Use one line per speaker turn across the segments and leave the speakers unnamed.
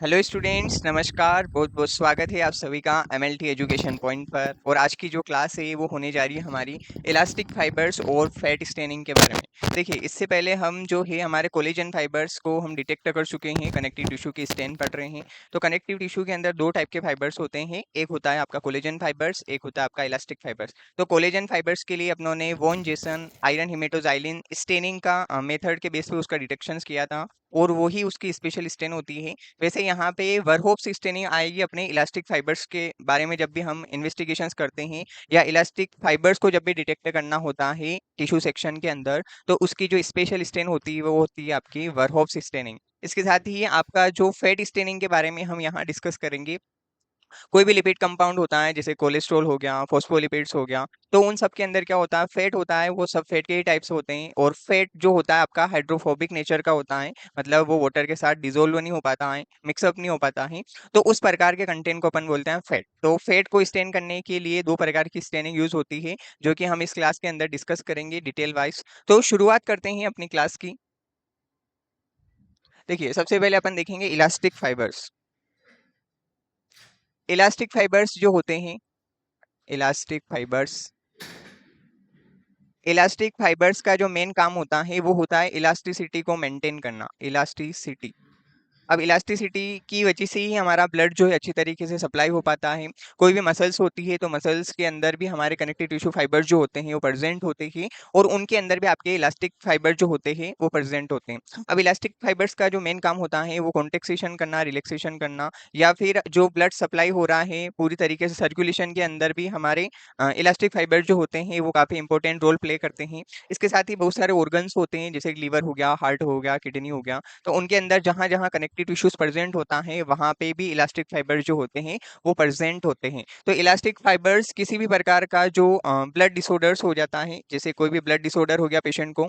Hello students, नमस्कार। बहुत बहुत स्वागत है आप सभी का एमएलटी एजुकेशन पॉइंट पर। और आज की जो क्लास है वो होने जा रही है हमारी इलास्टिक फाइबर्स और फैट स्टेनिंग के बारे में। देखिए, इससे पहले हम जो है हमारे कोलेजन फाइबर्स को हम डिटेक्ट कर चुके हैं, कनेक्टिव टिश्यू के स्टेन पढ़ रहे हैं। तो कनेक्टिव टिश्यू के अंदर दो टाइप के फाइबर्स होते हैं, एक होता है आपका कोलेजन फाइबर्स, एक होता है आपका इलास्टिक फाइबर्स। तो कोलेजन फाइबर्स के लिए अपनों ने von Jason iron haematoxylin staining का मेथड के बेस पे उसका डिटेक्शन किया था, और वही उसकी स्पेशल स्टेन होती है। वैसे यहाँ पे वर्कहॉप्स स्टेनिंग आएगी अपने इलास्टिक फाइबर्स के बारे में। जब भी हम इन्वेस्टिगेशंस करते हैं या इलास्टिक फाइबर्स को जब भी डिटेक्ट करना होता है टिश्यू सेक्शन के अंदर, तो उसकी जो स्पेशल स्टेन होती है वो होती है आपकी वर्कहॉप्स स्टेनिंग। इसके साथ ही आपका जो फैट स्टेनिंग के बारे में हम यहाँ डिस्कस करेंगे। कोई भी लिपिड कंपाउंड होता है, जैसे कोलेस्ट्रॉल हो गया, फॉस्फोलिपिड्स हो गया, तो उन सब के अंदर क्या होता है, फैट होता है। वो सब फैट के ही टाइप्स होते हैं, और फैट जो होता है आपका हाइड्रोफोबिक नेचर का होता है, मतलब वो वाटर के साथ डिजोल्व नहीं हो पाता है, मिक्सअप नहीं हो पाता है। तो उस प्रकार के कंटेंट को अपन बोलते हैं फैट। तो फैट को स्टेन करने के लिए दो प्रकार की स्टेनिंग यूज होती है, जो कि हम इस क्लास के अंदर डिस्कस करेंगे डिटेल वाइज। तो शुरुआत करते हैं अपनी क्लास की। देखिए, सबसे पहले अपन देखेंगे इलास्टिक फाइबर्स। इलास्टिक फाइबर्स जो होते हैं, इलास्टिक फाइबर्स इलास्टिक फाइबर्स का जो मेन काम होता है वो होता है इलास्टिसिटी को मेंटेन करना, इलास्टिसिटी। अब इलास्टिसिटी की वजह से ही हमारा ब्लड जो है अच्छी तरीके से सप्लाई हो पाता है। कोई भी मसल्स होती है तो मसल्स के अंदर भी हमारे कनेक्टिव टिश्यू फाइबर जो होते हैं वो प्रेजेंट होते हैं, और उनके अंदर भी आपके इलास्टिक फाइबर जो होते हैं वो प्रेजेंट होते हैं। अब इलास्टिक फाइबर्स का जो मेन काम होता है वो कॉन्ट्रेक्शन करना, रिलैक्सेशन करना, या फिर जो ब्लड सप्लाई हो रहा है पूरी तरीके से सर्कुलेशन के अंदर भी हमारे इलास्टिक फाइबर जो होते हैं वो काफी इंपॉर्टेंट रोल प्ले करते हैं। इसके साथ ही बहुत सारे ऑर्गन्स होते हैं, जैसे लीवर हो गया, हार्ट हो गया, किडनी हो गया। तो उनके अंदर जहाँ जहाँ कनेक्टिव टिश्यूज प्रेजेंट होता है वहां पे भी इलास्टिक फाइबर्स जो होते हैं वो प्रेजेंट होते हैं। तो इलास्टिक फाइबर्स किसी भी प्रकार का जो ब्लड डिसऑर्डर्स हो जाता है, जैसे कोई भी ब्लड डिसऑर्डर हो गया पेशेंट को,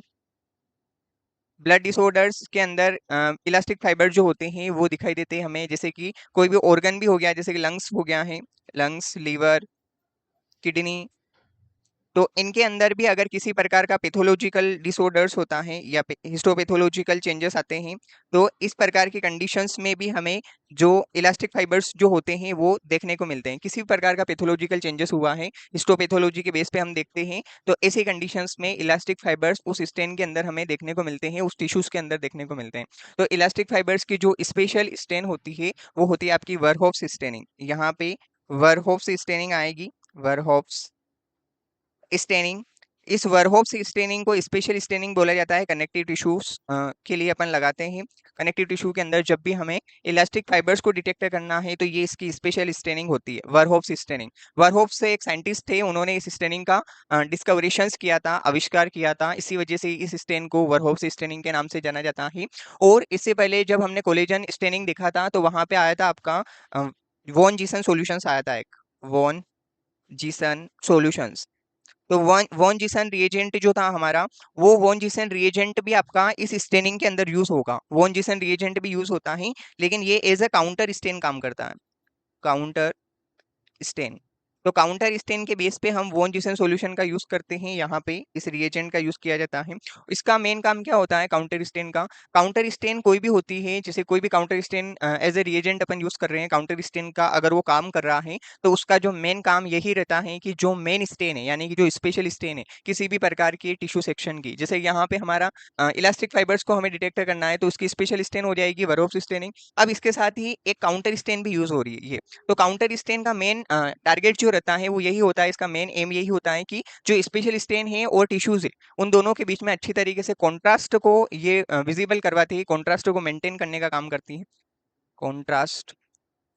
ब्लड डिसऑर्डर्स के अंदर इलास्टिक फाइबर जो होते हैं वो दिखाई देते हैं हमें। जैसे कि कोई भी ऑर्गन भी हो गया, जैसे कि लंग्स हो गया है, लंग्स, लीवर, किडनी, तो इनके अंदर भी अगर किसी प्रकार का पैथोलॉजिकल डिसऑर्डर्स होता है या हिस्टोपैथोलॉजिकल चेंजेस आते हैं, तो इस प्रकार की कंडीशंस में भी हमें जो इलास्टिक फाइबर्स जो होते हैं वो देखने को मिलते हैं। किसी भी प्रकार का पैथोलॉजिकल चेंजेस हुआ है, हिस्टोपैथोलॉजी के बेस पे हम देखते हैं, तो ऐसी कंडीशंस में इलास्टिक फाइबर्स उस स्टेन के अंदर हमें देखने को मिलते हैं, उस टिश्यूज के अंदर देखने को मिलते हैं। तो इलास्टिक फाइबर्स की जो स्पेशल स्टेन होती है वो होती है आपकी वर्होफ्स स्टेनिंग। यहाँ पे वर्होफ्स स्टेनिंग आएगी, वर्होफ्स स्टेनिंग। इस वर्होप्स स्टेनिंग को स्पेशल स्टेनिंग बोला जाता है। कनेक्टिव टिश्यूज के लिए अपन लगाते हैं। कनेक्टिव टिश्यू के अंदर जब भी हमें इलास्टिक फाइबर्स को डिटेक्ट करना है तो ये इसकी स्पेशल स्टेनिंग होती है, वर्होप्स स्टेनिंग। वर्होप्स से एक साइंटिस्ट थे, उन्होंने इस स्टेनिंग का डिस्कवरेशंस किया था, आविष्कार किया था। इसी वजह से इस स्टेन को वर्होप्स स्टेनिंग के नाम से जाना जाता है। और इससे पहले जब हमने कोलेजन स्टेनिंग देखा था तो वहां पे आया था आपका वॉन जीसन सॉल्यूशंस आया था एक, वॉन जीसन सॉल्यूशंस। तो वॉन वॉन जीसन रिएजेंट जो था हमारा, वो वॉन जीसन रिएजेंट भी आपका इस स्टेनिंग के अंदर यूज होगा। वॉन जीसन रिएजेंट भी यूज होता है, लेकिन ये एज अ काउंटर स्टेन काम करता है, काउंटर स्टेन। तो काउंटर स्टेन के बेस पे हम वॉन जिसन सॉल्यूशन का यूज करते हैं, यहाँ पे इस रिएजेंट का यूज किया जाता है। इसका मेन काम क्या होता है काउंटर स्टेन का? काउंटर स्टेन कोई भी होती है, जैसे कोई भी counter stain as a reagent अपन यूज कर रहे हैं, काउंटर स्टेन का अगर वो काम कर रहा है तो उसका जो मेन काम यही रहता है कि जो मेन स्टेन है, यानी कि जो स्पेशल स्टेन है किसी भी प्रकार की टिश्यू सेक्शन की, जैसे यहाँ पे हमारा इलास्टिक फाइबर्स को हमें डिटेक्ट करना है तो उसकी स्पेशल स्टेन हो जाएगी वर्होप्स स्टेनिंग। अब इसके साथ ही एक काउंटर स्टेन भी यूज हो रही है ये। तो काउंटर स्टेन का मेन टारगेट जो रहता है वो यही होता है, इसका मेन एम यही होता है कि जो स्पेशल स्टेन है और टिश्यूज है उन दोनों के बीच में अच्छी तरीके से कॉन्ट्रास्ट को ये विजिबल करवाती है, कॉन्ट्रास्ट को मेंटेन करने का काम करती है, कॉन्ट्रास्ट।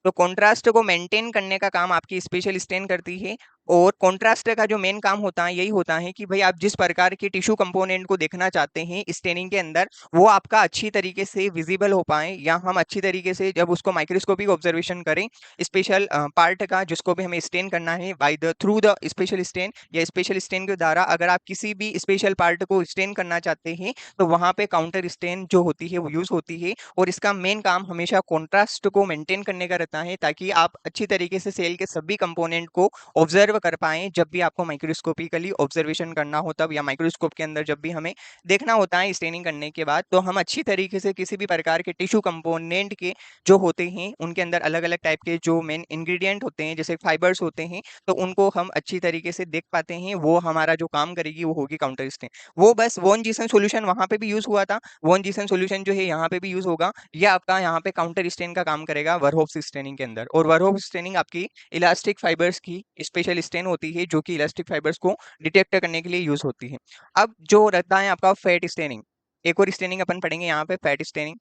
तो कॉन्ट्रास्ट को मेंटेन करने का काम आपकी स्पेशल स्टेन करती है। और कॉन्ट्रास्ट का जो मेन काम होता है यही होता है कि भाई आप जिस प्रकार के टिश्यू कंपोनेंट को देखना चाहते हैं स्टेनिंग के अंदर, वो आपका अच्छी तरीके से विजिबल हो पाए, या हम अच्छी तरीके से जब उसको माइक्रोस्कोपिक ऑब्जर्वेशन करें स्पेशल पार्ट का जिसको भी हमें स्टेन करना है by the through the special stain, या स्पेशल स्टेन के द्वारा अगर आप किसी भी स्पेशल पार्ट को स्टेन करना चाहते हैं तो वहां पे काउंटर स्टेन जो होती है वो यूज होती है। और इसका मेन काम हमेशा कॉन्ट्रास्ट को मेंटेन करने का रहता है, ताकि आप अच्छी तरीके से सेल के सभी कंपोनेंट को ऑब्जर्व ऑब्जर्व कर पाएँ जब भी आपको माइक्रोस्कोपिकली ऑब्जर्वेशन करना हो तब, या माइक्रोस्कोप के अंदर जब भी हमें देखना होता है स्टेनिंग करने के बाद, तो हम अच्छी तरीके से किसी भी प्रकार के टिश्यू कंपोनेंट के जो होते हैं उनके अंदर अलग-अलग टाइप के जो मेन इंग्रीडिएंट होते हैं, जैसे फाइबर्स होते हैं, तो उनको हम अच्छी तरीके से देख पाते हैं। वो हमारा जो काम करेगी वो होगी काउंटर स्टेन। वो बस वॉन जीसन सॉल्यूशन वहाँ पे भी यूज़ हुआ था, वॉन जीसन सॉल्यूशन जो है यहाँ पे भी यूज़ होगा। ये आपका यहाँ पे काउंटर स्टेन का काम करेगा वर्होव्स स्टेनिंग के अंदर। और वर्होव्स स्टेनिंग आपकी इलास्टिक फाइबर्स की स्पेशल स्टेन होती है, जो कि इलास्टिक फाइबर्स को डिटेक्ट करने के लिए यूज़ होती है। अब जो रहता है आपका फैट स्टेनिंग, एक और स्टेनिंग अपन पढ़ेंगे यहाँ पे, फैट स्टेनिंग।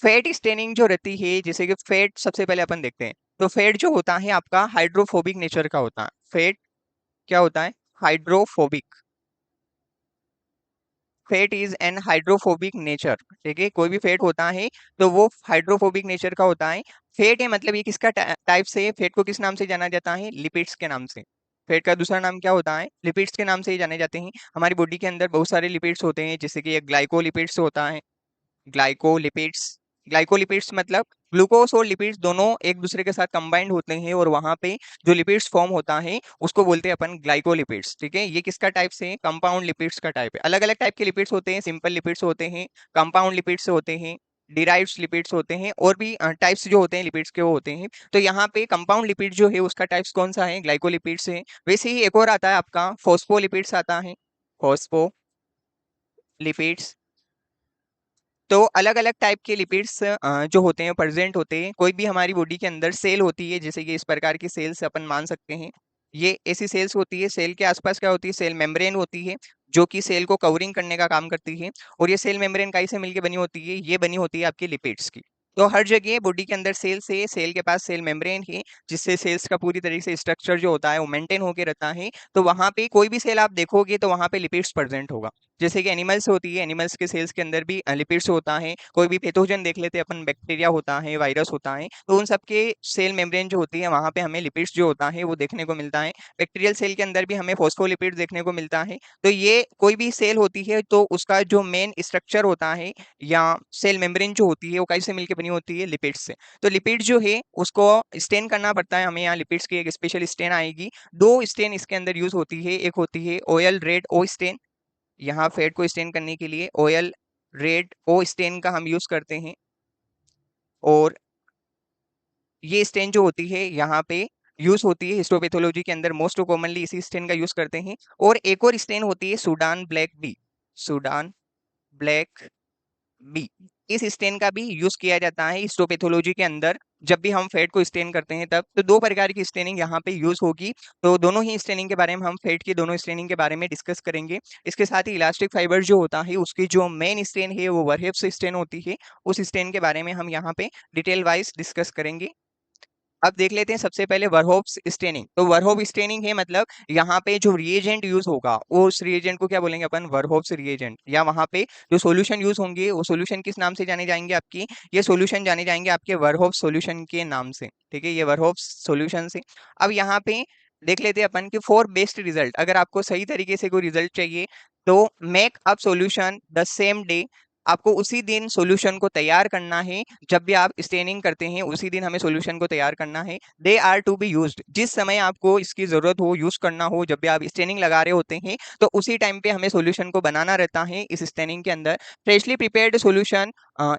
फैट स्टेनिंग जो रहती है, जैसे कि फैट सबसे पहले अपन देखते हैं, तो फैट जो होता है आपका हाइड्रोफोबिक नेचर का होता है। फैट क्या होता है? Hydrophobic. Fat is an hydrophobic nature. ठीक है, कोई भी फैट होता है तो वो हाइड्रोफोबिक नेचर का होता है। फैट है मतलब ये किसका टाइप से है? फैट को किस नाम से जाना जाता है? लिपिड्स के नाम से। फैट का दूसरा नाम क्या होता है? लिपिड्स के नाम से ही जाने जाते हैं। हमारी बॉडी के अंदर बहुत सारे लिपिड्स होते हैं, जैसे कि एक ग्लाइकोलिपिड्स होता है। ग्लाइकोलिपिड्स, ग्लाइकोलिपिड्स मतलब ग्लूकोज और लिपिड्स दोनों एक दूसरे के साथ कंबाइंड होते हैं, और वहां पे जो लिपिड्स फॉर्म होता है उसको बोलते हैं अपन ग्लाइकोलिपिड्स। ठीक है, ये किसका टाइप से है? कंपाउंड लिपिड्स का टाइप है। अलग अलग टाइप के लिपिड्स होते हैं, सिंपल लिपिड्स होते हैं, कंपाउंड लिपिड्स होते हैं, डिराइव्ड लिपिड्स होते हैं, और भी टाइप्स जो होते हैं लिपिड्स के वो होते हैं। तो यहाँ पे कंपाउंड लिपिड जो है उसका टाइप्स कौन सा है? ग्लाइकोलिपिड्स है। वैसे ही एक और आता है आपका फॉस्फोलिपिड्स आता है, फॉस्फोलिपिड्स। तो अलग-अलग टाइप के लिपिड्स जो होते हैं प्रेजेंट होते हैं। कोई भी हमारी बॉडी के अंदर सेल होती है, जैसे कि इस प्रकार की सेल्स अपन मान सकते हैं। ये ऐसी सेल्स होती है, सेल के आसपास क्या होती है? सेल मेम्ब्रेन होती है, जो कि सेल को कवरिंग करने का काम करती है। और ये सेल मेम्ब्रेन काहे से मिलके बनी होती है? ये बनी होती है आपकी लिपिड्स की। तो हर जगह बॉडी के अंदर सेल्स है, सेल के पास सेल मेम्ब्रेन है, जिससे सेल्स का पूरी तरीके से स्ट्रक्चर जो होता है वो मेंटेन होके रहता है। तो वहां पे कोई भी सेल आप देखोगे तो वहां पे लिपिड्स प्रेजेंट होगा। जैसे कि एनिमल्स होती है, एनिमल्स के सेल्स के अंदर भी लिपिड्स होता है। कोई भी पैथोजन देख लेते हैं अपन, बैक्टीरिया होता है, वायरस होता है, तो उन सबके सेल मेम्ब्रेन जो होती है वहां पे हमें लिपिड्स जो होता है वो देखने को मिलता है। बैक्टीरियल सेल के अंदर भी हमें फॉस्फोलिपिड्स देखने को मिलता है। तो ये कोई भी सेल होती है तो उसका जो मेन स्ट्रक्चर होता है, या सेल मेम्ब्रेन जो होती है वो कैसे मिलकर बनी होती है? लिपिड्स से। तो लिपिड जो है उसको स्टेन करना पड़ता है हमें। यहाँ लिपिड्स की एक स्पेशल स्टेन आएगी। दो स्टेन इसके अंदर यूज होती है, एक होती है ऑयल रेड ओ स्टेन। यहाँ फैट को स्टेन करने के लिए ऑयल रेड ओ स्टेन का हम यूज करते हैं। और ये स्टेन जो होती है यहाँ पे यूज होती है हिस्टोपैथोलॉजी के अंदर, मोस्ट कॉमनली इसी स्टेन का यूज करते हैं। और एक और स्टेन होती है Sudan black B, Sudan black B. इस स्टेन का भी यूज किया जाता है हिस्टोपैथोलॉजी के अंदर। जब भी हम फैट को स्टेन करते हैं तब, तो दो प्रकार की स्टेनिंग यहाँ पे यूज होगी। तो दोनों ही स्टेनिंग के बारे में हम फैट की दोनों स्टेनिंग के बारे में डिस्कस करेंगे। इसके साथ ही इलास्टिक फाइबर जो होता है उसकी जो मेन स्टेन है वो वरहेब्स स्टेन होती है। उस स्टेन के बारे में हम यहाँ पे डिटेल वाइज डिस्कस करेंगे। अब देख लेते हैं सबसे पहले वर्होव्स स्टेनिंग। तो वर्होव स्टेनिंग है मतलब यहाँ पे जो रिएजेंट यूज होगा वो उस रिएजेंट को क्या बोलेंगे अपन? वर्होव्स रिएजेंट। या वहाँ पे जो सॉल्यूशन यूज होंगे वो सॉल्यूशन किस नाम से जाने जाएंगे आपकी? ये सॉल्यूशन जाने जाएंगे आपके वर्होव्स सॉल्यूशन के नाम से। ठीक है, ये वर्होव्स सॉल्यूशन से। अब यहाँ पे देख लेते हैं अपन कि फॉर बेस्ट रिजल्ट, अगर आपको सही तरीके से कोई रिजल्ट चाहिए तो make up solution the same day. आपको उसी दिन सॉल्यूशन को तैयार करना है। जब भी आप स्टेनिंग करते हैं उसी दिन हमें सॉल्यूशन को तैयार करना है। They are to be used, जिस समय आपको इसकी जरूरत हो, यूज करना हो, जब भी आप स्टेनिंग लगा रहे होते हैं तो उसी टाइम पे हमें सॉल्यूशन को बनाना रहता है इस स्टेनिंग के अंदर। Freshly prepared solution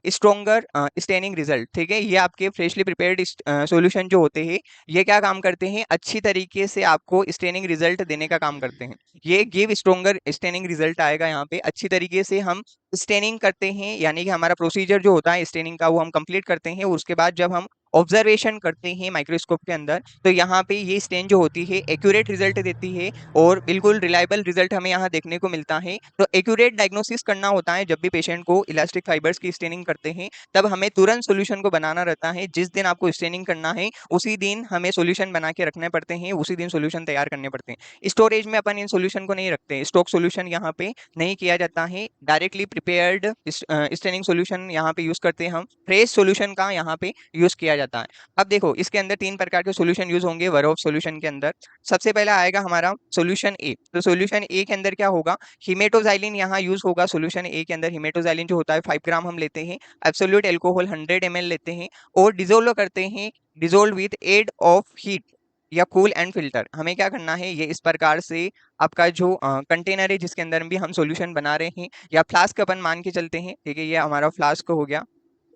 stronger staining result. ठीक है, ये आपके फ्रेशली प्रिपेयर्ड सॉल्यूशन जो होते हैं ये क्या काम करते हैं? अच्छी तरीके से आपको स्टेनिंग रिजल्ट देने का काम करते हैं। ये गिव स्ट्रोंगर स्टेनिंग रिजल्ट आएगा यहाँ पे। अच्छी तरीके से हम स्टेनिंग करते हैं, यानी कि हमारा प्रोसीजर जो होता है स्टेनिंग का वो हम कंप्लीट करते हैं। और उसके बाद जब हम ऑब्जर्वेशन करते हैं माइक्रोस्कोप के अंदर तो यहाँ पे ये स्टेन जो होती है एक्यूरेट रिजल्ट देती है, और बिल्कुल रिलायबल रिजल्ट हमें यहाँ देखने को मिलता है। तो एक्यूरेट डायग्नोसिस करना होता है जब भी पेशेंट को इलास्टिक फाइबर्स की स्टेनिंग करते हैं, तब हमें तुरंत सोल्यूशन को बनाना रहता है। जिस दिन आपको स्टेनिंग करना है उसी दिन हमें सोल्यूशन बना के रखने पड़ते हैं, उसी दिन सोल्यूशन तैयार करने पड़ते हैं। स्टोरेज में अपन इन सोल्यूशन को नहीं रखते, स्टॉक सोल्यूशन यहाँ पे नहीं किया जाता है। डायरेक्टली प्रिपेयर्ड स्टेनिंग सॉल्यूशन यहाँ पे यूज करते हैं हम। फ्रेश सॉल्यूशन का यहाँ पे यूज किया जाता है। अब देखो इसके अंदर तीन प्रकार के सॉल्यूशन यूज होंगे वर्होव सॉल्यूशन के अंदर। सबसे पहला आएगा हमारा सॉल्यूशन ए। तो सॉल्यूशन ए के अंदर क्या होगा? हिमेटोजाइलिन यहाँ यूज होगा। सॉल्यूशन ए के अंदर हिमेटोजाइलिन जो होता है 5 ग्राम हम लेते हैं। एब्सोल्यूट एल्कोहल 100 ml लेते हैं और डिजोल्व करते हैं, dissolve with aid of heat. या कूल एंड फिल्टर। हमें क्या करना है, ये इस प्रकार से आपका जो कंटेनर है जिसके अंदर भी हम सॉल्यूशन बना रहे हैं, या फ्लास्क अपन मान के चलते हैं, ठीक है, ये हमारा फ्लास्क हो गया।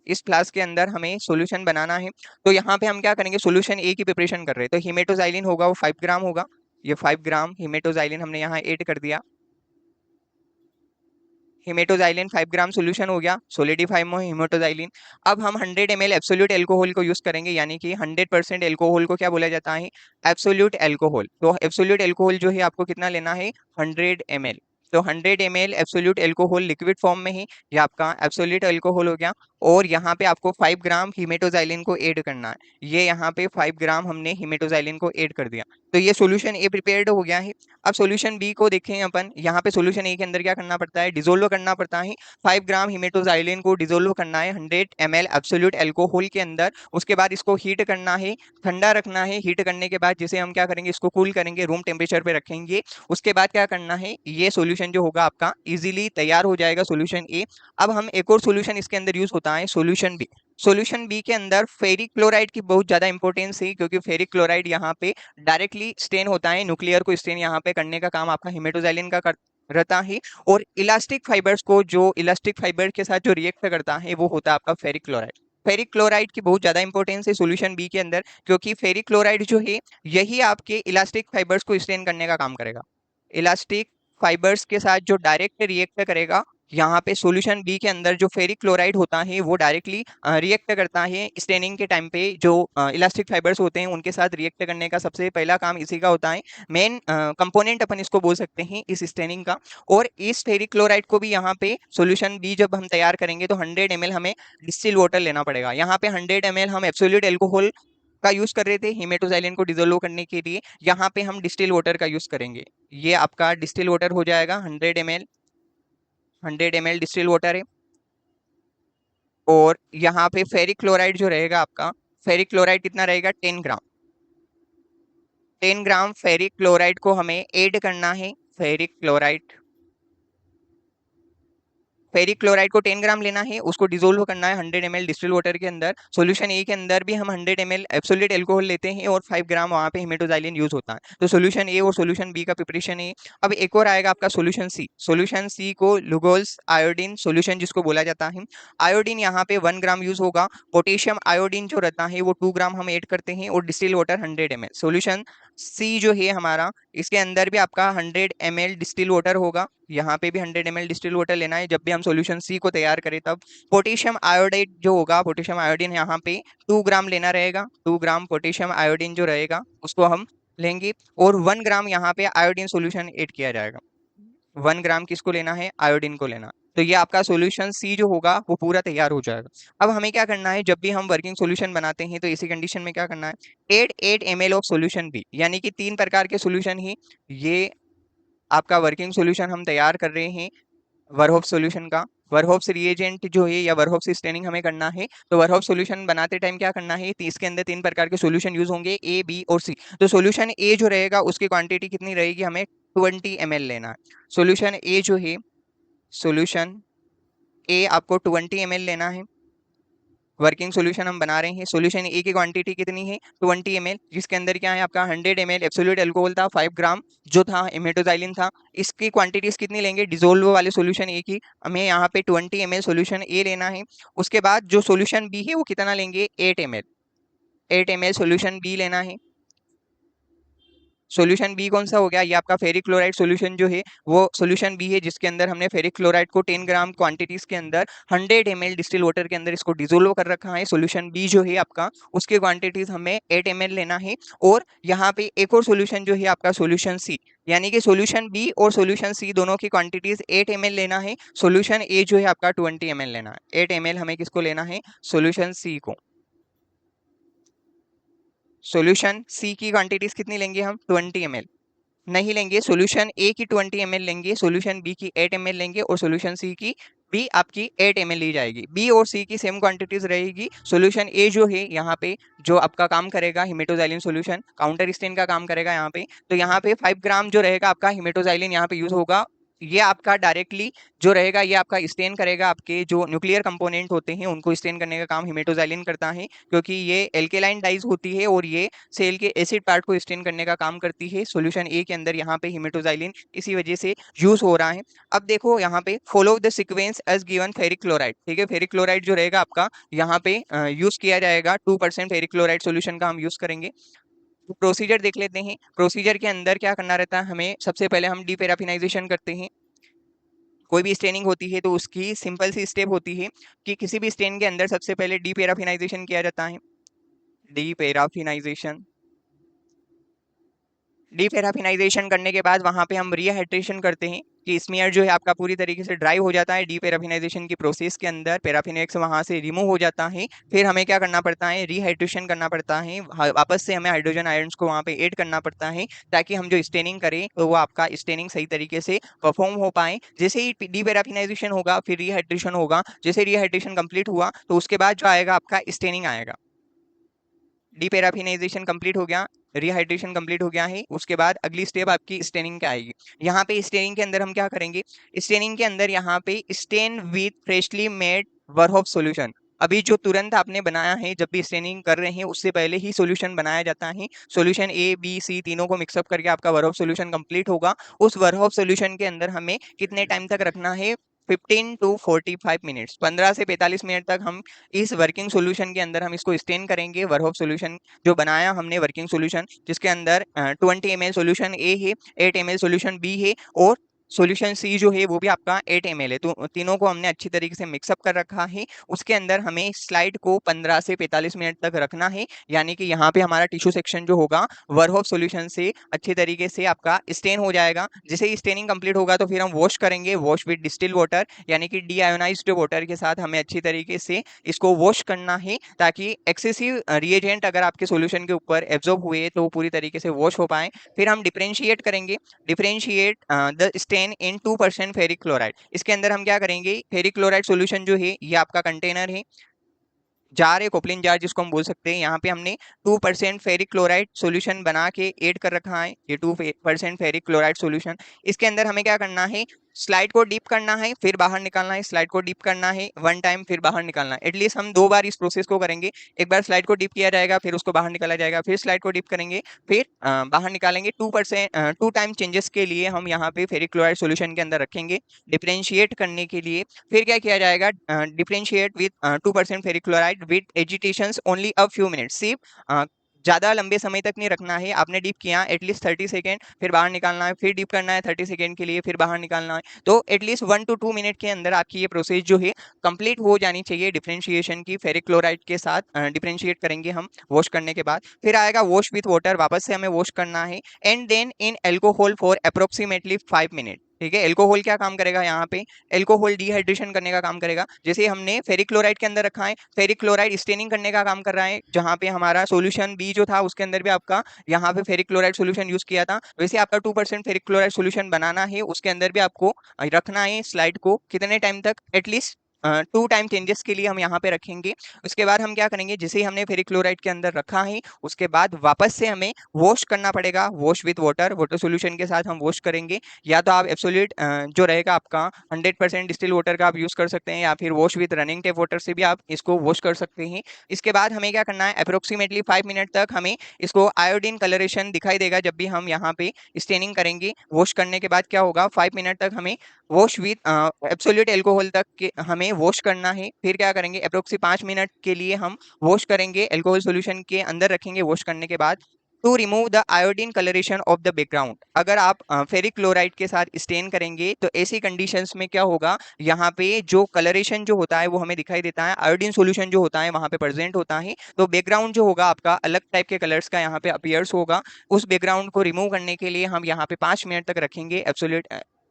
इस फ्लास्क के अंदर हमें सॉल्यूशन बनाना है। तो यहाँ पे हम क्या करेंगे, सॉल्यूशन ए की प्रिपरेशन कर रहे हैं, तो हिमेटोजाइलिन होगा वो 5 ग्राम होगा। ये 5 ग्राम हिमेटोजाइलिन हमने यहाँ ऐड कर दिया। हिमेटोजाइलिन 5 ग्राम सॉल्यूशन हो गया, सोलिडिफाई में हिमेटोजाइलिन। अब हम 100 ml एब्सोल्यूट एल्कोहल को यूज करेंगे, यानी कि 100% एल्कोहल को क्या बोला जाता है, एब्सोल्यूट एल्कोहल। तो एब्सोल्यूट एल्कोहल जो है आपको कितना लेना है, 100 ml। तो 100 ml absolute alcohol liquid form में ही ये आपका एब्सोल्यूट एल्कोहल हो गया। और यहाँ पे आपको 5 ग्राम हिमेटोजाइलिन को ऐड करना है। ये यहाँ पे 5 ग्राम हमने हिमेटोजाइलिन को ऐड कर दिया। तो ये सॉल्यूशन ए प्रिपेयर्ड हो गया है। अब सॉल्यूशन बी को देखें अपन, यहाँ पे सॉल्यूशन ए के अंदर क्या करना पड़ता है, डिसोल्व करना पड़ता है। 5 ग्राम हिमेटोजाइलिन को डिसोल्व करना है 100 ml एब्सोल्यूट एल्कोहल के अंदर। उसके बाद इसको हीट करना है, ठंडा रखना है। हीट करने के बाद जिसे हम क्या करेंगे, इसको कूल करेंगे, रूम टेम्परेचर पे रखेंगे। उसके बाद क्या करना है, ये सॉल्यूशन जो होगा आपका इजीली तैयार हो जाएगा, सॉल्यूशन ए। अब हम एक और सॉल्यूशन इसके अंदर यूज होता है, सॉल्यूशन बी। सॉल्यूशन बी के अंदर फेरिक क्लोराइड की बहुत ज्यादा इंपॉर्टेंस है, क्योंकि फेरिक क्लोराइड यहाँ पे डायरेक्टली स्टेन होता है, न्यूक्लियर को स्टेन यहाँ पे करने का काम आपका हिमेटोजाइलिन का रहता है। और इलास्टिक फाइबर्स को, जो इलास्टिक फाइबर के साथ जो रिएक्ट करता है वो होता है आपका फेरिक क्लोराइड। फेरिक क्लोराइड की बहुत ज्यादा इंपॉर्टेंस है सॉल्यूशन बी के अंदर, क्योंकि फेरिक क्लोराइड जो है यही आपके इलास्टिक फाइबर्स को स्टेन करने का काम करेगा। इलास्टिक फाइबर्स के साथ जो डायरेक्ट रिएक्ट करेगा, यहाँ पे सॉल्यूशन बी के अंदर जो फेरिक क्लोराइड होता है वो डायरेक्टली रिएक्ट करता है स्टेनिंग के टाइम पे। जो इलास्टिक फाइबर्स होते हैं उनके साथ रिएक्ट करने का सबसे पहला काम इसी का होता है। मेन कंपोनेंट अपन इसको बोल सकते हैं इस स्टेनिंग का। और इस फेरिक क्लोराइड को भी यहाँ पे सॉल्यूशन बी जब हम तैयार करेंगे तो 100 ml हमें डिस्टिल वाटर लेना पड़ेगा। यहाँ पे 100 ml हम एब्सोल्यूट एल्कोहल का यूज कर रहे थे हिमेटोजाइलिन को डिसोल्व करने के लिए, यहाँ पे हम डिस्टिल वाटर का यूज करेंगे। ये आपका डिस्टिल वाटर हो जाएगा 100 ml। 100 ml डिस्टिल वाटर है। और यहाँ पे फेरिक क्लोराइड जो रहेगा आपका, फेरिक क्लोराइड कितना रहेगा, 10 ग्राम। 10 ग्राम फेरिक क्लोराइड को हमें ऐड करना है। फेरिक क्लोराइड, फेरिक क्लोराइड को 10 ग्राम लेना है, उसको डिसोल्व करना है 100 ml डिस्टिल वाटर के अंदर। सॉल्यूशन ए के अंदर भी हम 100 ml एब्सोल्यूट एल्कोहल लेते हैं और 5 ग्राम वहाँ पे हिमेटोजाइलिन यूज होता है। तो सॉल्यूशन ए और सॉल्यूशन बी का प्रिपरेशन है। अब एक और आएगा आपका सॉल्यूशन सी। सॉल्यूशन सी को लुगोल्स आयोडीन सॉल्यूशन जिसको बोला जाता है। आयोडीन यहाँ पे 1 ग्राम यूज होगा। पोटेशियम आयोडीन जो रहता है वो 2 ग्राम हम ऐड करते हैं, और डिस्टिल वाटर 100 ml। सॉल्यूशन सी जो है हमारा, इसके अंदर भी आपका 100 ml डिस्टिल वाटर होगा। यहाँ पे भी 100 ml डिस्टिल वाटर लेना है जब भी हम सॉल्यूशन सी को तैयार करें तब। पोटेशियम आयोडाइड जो होगा, पोटेशियम आयोडीन यहाँ पे 2 ग्राम लेना रहेगा। 2 ग्राम पोटेशियम आयोडीन जो रहेगा उसको हम लेंगे। और 1 ग्राम यहाँ पे आयोडीन सॉल्यूशन ऐड किया जाएगा। 1 ग्राम किसको लेना है, आयोडीन को लेना। तो ये आपका सॉल्यूशन सी जो होगा वो पूरा तैयार हो जाएगा। अब हमें क्या करना है, जब भी हम वर्किंग सॉल्यूशन बनाते हैं तो इसी कंडीशन में क्या करना है, 8 ml ऑफ सॉल्यूशन बी, यानी कि 3 प्रकार के सॉल्यूशन ही ये आपका वर्किंग सॉल्यूशन हम तैयार कर रहे हैं वरहोफ सॉल्यूशन का। वरहोफ्स रिएजेंट जो है या वरहोफ्स स्टेनिंग हमें करना है। तो वरहोफ सॉल्यूशन बनाते टाइम क्या करना है, इसके अंदर 3 प्रकार के सॉल्यूशन यूज होंगे, ए बी और सी। तो सॉल्यूशन ए जो रहेगा उसकी क्वांटिटी कितनी रहेगी, हमें 20 ml लेना है। सॉल्यूशन ए जो है, सॉल्यूशन ए आपको 20 ml लेना है। वर्किंग सॉल्यूशन हम बना रहे हैं, सॉल्यूशन ए की क्वांटिटी कितनी है, 20 ml, जिसके अंदर क्या है आपका 100 ml एब्सोल्यूट अल्कोहल था, 5 ग्राम जो था हिमेटोजाइलिन था। इसकी क्वांटिटीज कितनी लेंगे, डिसोल्व वाले सॉल्यूशन ए की हमें यहाँ पे 20 ml सॉल्यूशन ए लेना है। उसके बाद जो सॉल्यूशन बी है वो कितना लेंगे, 8 ml। 8 ml सॉल्यूशन बी लेना है। सॉल्यूशन बी कौन सा हो गया, ये आपका फेरिक क्लोराइड सॉल्यूशन जो है वो सॉल्यूशन बी है, जिसके अंदर हमने फेरिक क्लोराइड को 10 ग्राम क्वांटिटीज के अंदर 100 ml डिस्टिल वाटर के अंदर इसको डिसोल्व कर रखा है। सॉल्यूशन बी जो है आपका, उसके क्वांटिटीज हमें 8 ml लेना है। और यहाँ पे एक और सॉल्यूशन जो है आपका सॉल्यूशन सी, यानी कि सॉल्यूशन बी और सॉल्यूशन सी दोनों की क्वांटिटीज 8 ml लेना है। सॉल्यूशन ए जो है आपका 20 ml लेना है। 8 ml हमें किसको लेना है, सॉल्यूशन सी को। सॉल्यूशन सी की क्वांटिटीज कितनी लेंगे हम, 20 ml नहीं लेंगे, सॉल्यूशन ए की 20 ml लेंगे, सॉल्यूशन बी की 8 ml लेंगे, और सॉल्यूशन सी की भी आपकी 8 ml ली जाएगी। बी और सी की सेम क्वांटिटीज रहेगी। सॉल्यूशन ए जो है यहाँ पे जो आपका काम करेगा, हिमेटोजाइलिन सॉल्यूशन काउंटर स्टेन का काम करेगा यहाँ पे। तो यहाँ पे 5 ग्राम जो रहेगा आपका हिमेटोजाइलिन यहाँ पे यूज होगा ये आपका डायरेक्टली जो रहेगा ये आपका स्टेन करेगा, आपके जो न्यूक्लियर कंपोनेंट होते हैं उनको स्टेन करने का काम हिमेटोजाइलिन करता है, क्योंकि ये एल्केलाइन डाइज होती है और ये सेल के एसिड पार्ट को स्टेन करने का काम करती है। सॉल्यूशन ए के अंदर यहाँ पे हिमेटोजाइलिन इसी वजह से यूज हो रहा है। अब देखो यहाँ पे follow the sequence as given ferric chloride, ठीक है। फेरिक क्लोराइड जो रहेगा आपका यहाँ पे यूज किया जाएगा, 2% फेरिक क्लोराइड सोल्यूशन का हम यूज करेंगे। तो प्रोसीजर देख लेते हैं। प्रोसीजर के अंदर क्या करना रहता है हमें, सबसे पहले हम डीपैराफिनाइजेशन करते हैं। कोई भी स्टेनिंग होती है तो उसकी सिंपल सी स्टेप होती है कि किसी भी स्टेन के अंदर सबसे पहले डीपैराफिनाइजेशन किया जाता है। डीपैराफिनाइजेशन डीपैराफिनाइजेशन करने के बाद वहां पे हम रीहाइड्रेशन करते हैं कि स्मीयर जो है आपका पूरी तरीके से ड्राई हो जाता है। डीपैराफिनाइजेशन की प्रोसेस के अंदर पैराफिनेक्स वहां से रिमूव हो जाता है। फिर हमें क्या करना पड़ता है, रीहाइड्रेशन करना पड़ता है। वापस से हमें हाइड्रोजन आयंस को वहां पे ऐड करना पड़ता है ताकि हम जो स्टेनिंग करें तो वो आपका स्टेनिंग सही तरीके से परफॉर्म हो पाए। जैसे ही डीपैराफिनाइजेशन होगा फिर रीहाइड्रेशन होगा। जैसे रीहाइड्रेशन कंप्लीट हुआ तो उसके बाद जो आएगा आपका स्टेनिंग आएगा। डीपैराफिनाइजेशन कंप्लीट हो गया, रिहाइड्रेशन कंप्लीट हो गया है, उसके बाद अगली स्टेप आपकी स्टेनिंग की आएगी। यहाँ पे स्टेनिंग के अंदर हम क्या करेंगे, स्टेनिंग के अंदर यहाँ पे stain with freshly made Verhoeff solution. अभी जो तुरंत आपने बनाया है, जब भी स्टेनिंग कर रहे हैं उससे पहले ही सॉल्यूशन बनाया जाता है। सॉल्यूशन ए बी सी तीनों को मिक्सअप करके आपका वर्होफ सॉल्यूशन कंप्लीट होगा। उस वर्होफ सॉल्यूशन के अंदर हमें कितने टाइम तक रखना है, 15 to 45 मिनट्स, 15 से 45 मिनट तक हम इस वर्किंग सॉल्यूशन के अंदर हम इसको स्टेन करेंगे। वर्होफ सॉल्यूशन जो बनाया हमने वर्किंग सॉल्यूशन, जिसके अंदर 20 ml सॉल्यूशन ए है, 8 ml सॉल्यूशन बी है और सॉल्यूशन सी जो है वो भी आपका 8 ml है। तो तीनों को हमने अच्छी तरीके से मिक्सअप कर रखा है। उसके अंदर हमें स्लाइड को 15 से 45 मिनट तक रखना है, यानी कि यहाँ पे हमारा टिश्यू सेक्शन जो होगा वर्होफ सॉल्यूशन से अच्छे तरीके से आपका स्टेन हो जाएगा। जैसे ही स्टेनिंग कंप्लीट होगा तो फिर हम वॉश करेंगे, वॉश विद डिस्टिल वाटर, यानी कि डीआयोनाइज्ड वाटर के साथ हमें अच्छी तरीके से इसको वॉश करना है ताकि एक्सेसिव रिएजेंट अगर आपके सॉल्यूशन के ऊपर एब्जॉर्ब हुए तो वो पूरी तरीके से वॉश हो पाए। फिर हम डिफरेंशिएट करेंगे, differentiate the stain in 2% ferric chloride. इसके अंदर हम क्या करेंगे, फेरिक क्लोराइड सॉल्यूशन जो है ये आपका कंटेनर है, जार है, कोपलिन जार जिसको हम बोल सकते हैं। यहाँ पे हमने 2% फेरिक क्लोराइड सॉल्यूशन बना के ऐड कर रखा है, ये 2% फेरिक क्लोराइड सॉल्यूशन। इसके अंदर हमें क्या करना है, स्लाइड को डीप करना है फिर बाहर निकालना है, स्लाइड को डीप करना है 1 टाइम फिर बाहर निकालना है। एटलीस्ट हम 2 बार इस प्रोसेस को करेंगे। एक बार स्लाइड को डीप किया जाएगा फिर उसको बाहर निकाला जाएगा, फिर स्लाइड को डीप करेंगे फिर बाहर निकालेंगे। 2 टाइम चेंजेस के लिए हम यहाँ पे फेरिक क्लोराइड सॉल्यूशन के अंदर रखेंगे डिफरेंशिएट करने के लिए। फिर क्या किया जाएगा, differentiate with 2% ferric chloride with agitations only a few minutes. सिर्फ ज्यादा लंबे समय तक नहीं रखना है। आपने डीप किया एटलीस्ट 30 सेकेंड, फिर बाहर निकालना है, फिर डीप करना है 30 सेकेंड के लिए, फिर बाहर निकालना है। तो एटलीस्ट 1 to 2 मिनट के अंदर आपकी ये प्रोसेस जो है कंप्लीट हो जानी चाहिए डिफरेंशिएशन की। फेरिक क्लोराइड के साथ डिफरेंशिएट करेंगे हम वॉश करने के बाद। फिर आएगा वॉश विथ वाटर, वापस से हमें वॉश करना है and then in alcohol for approximately 5 minute. ठीक है, एल्कोहल क्या काम करेगा यहाँ पे, एल्कोहल डिहाइड्रेशन करने का काम करेगा। जैसे हमने फेरिक क्लोराइड के अंदर रखा है, फेरिक क्लोराइड स्टेनिंग करने का काम कर रहा है। जहाँ पे हमारा सॉल्यूशन बी जो था उसके अंदर भी आपका यहाँ पे फेरिक क्लोराइड सॉल्यूशन यूज किया था, वैसे आपका 2% फेरिक क्लोराइड सॉल्यूशन बनाना है। उसके अंदर भी आपको रखना है स्लाइड को कितने टाइम तक, एटलीस्ट 2 टाइम चेंजेस के लिए हम यहाँ पे रखेंगे। उसके बाद हम क्या करेंगे, जिसे हमने फेरिक क्लोराइड के अंदर रखा है उसके बाद वापस से हमें वॉश करना पड़ेगा, wash with water, water solution के साथ हम वॉश करेंगे। या तो आप एब्सोल्यूट जो रहेगा आपका 100% डिस्टिल वाटर का आप यूज कर सकते हैं, या फिर wash with running tape water से भी आप इसको वॉश कर सकते हैं। इसके बाद हमें क्या करना है, अप्रोक्सीमेटली 5 मिनट तक हमें इसको आयोडीन कलरेशन दिखाई देगा जब भी हम यहाँ पे स्टेनिंग करेंगे। वॉश करने के बाद क्या होगा, 5 मिनट तक हमें वॉश विथ एब्सोल्यूट एल्कोहल तक के हमें वॉश करना है। फिर क्या करेंगे, अप्रोक्सी 5 मिनट के लिए हम वॉश करेंगे, एल्कोहल सॉल्यूशन के अंदर रखेंगे वॉश करने के बाद, to remove the iodine colouration of the background. अगर आप फेरिक क्लोराइड के साथ स्टेन करेंगे तो ऐसी कंडीशंस में क्या होगा, यहाँ पे जो कलरेशन जो होता है वो हमें दिखाई देता है, आयोडीन सॉल्यूशन जो होता है वहां पे प्रेजेंट होता है, तो बैकग्राउंड जो होगा आपका अलग टाइप के कलर्स का यहाँ पे अपीयर्स होगा। उस बैकग्राउंड को रिमूव करने के लिए हम यहाँ पे 5 मिनट तक रखेंगे एब्सोल्यूट